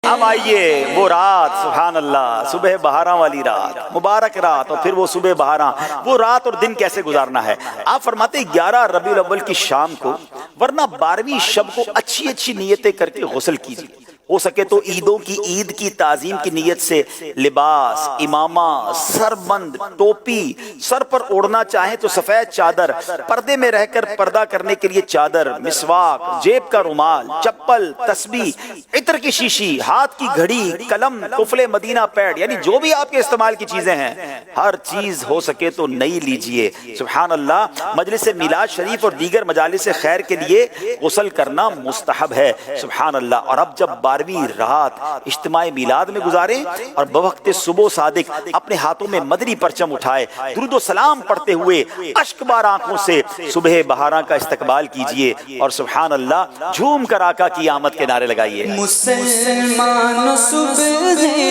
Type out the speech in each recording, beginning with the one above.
اب آئیے وہ رات، سبحان اللہ، صبح بہاراں والی رات، مبارک رات، اور پھر وہ صبح بہاراں، وہ رات اور دن کیسے گزارنا ہے۔ آپ فرماتے 11 ربیع الاول کی شام کو، ورنہ 12ویں شب کو اچھی اچھی نیتیں کر کے غسل کیجیے۔ ہو سکے تو عیدوں کی عید کی تعظیم کی نیت سے لباس، امامہ، سر بند، ٹوپی، سر پر اوڑھنا چاہیں تو سفید چادر، پردے میں رہ کر پردہ کرنے کے لیے چادر، مسواک، جیب کا رومال، چپل، تسبیح، عطر کی شیشی، ہاتھ کی گھڑی، قلم، قفل مدینہ پیڈ، یعنی جو بھی آپ کے استعمال کی چیزیں ہیں ہر چیز ہو سکے تو نئی لیجئے۔ سبحان اللہ، مجلس میلاد شریف اور دیگر مجالس خیر کے لیے غسل کرنا مستحب ہے۔ سبحان اللہ۔ اور اب جب 12ویں رات اجتماع میلاد میں گزاریں اور بوقت صبح صادق اپنے ہاتھوں میں مدنی پرچم اٹھائے درود و سلام پڑھتے ہوئے اشک بار آنکھوں سے صبح بہاراں کا استقبال کیجئے اور سبحان اللہ جھوم کر آقا کی آمد کے نعرے لگائیے۔ مسلمان صبح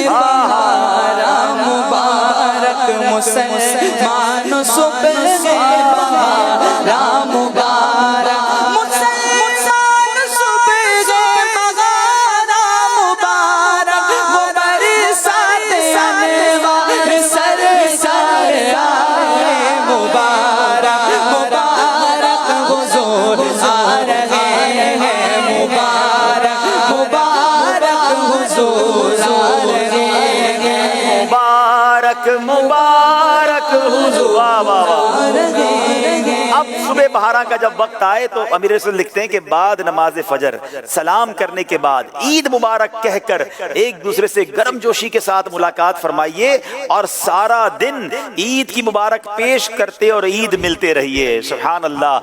بہاراں مبارک، مسلمان صبح بہاراں مبارک، مبارک حضور۔ اب صبح بہاراں کا جب وقت آئے تو امیر رسول لکھتے ہیں کہ بعد نماز فجر سلام کرنے کے بعد عید مبارک کہہ کر ایک دوسرے سے گرم جوشی کے ساتھ ملاقات فرمائیے اور سارا دن عید کی مبارک پیش کرتے اور عید ملتے رہیے۔ سبحان اللہ۔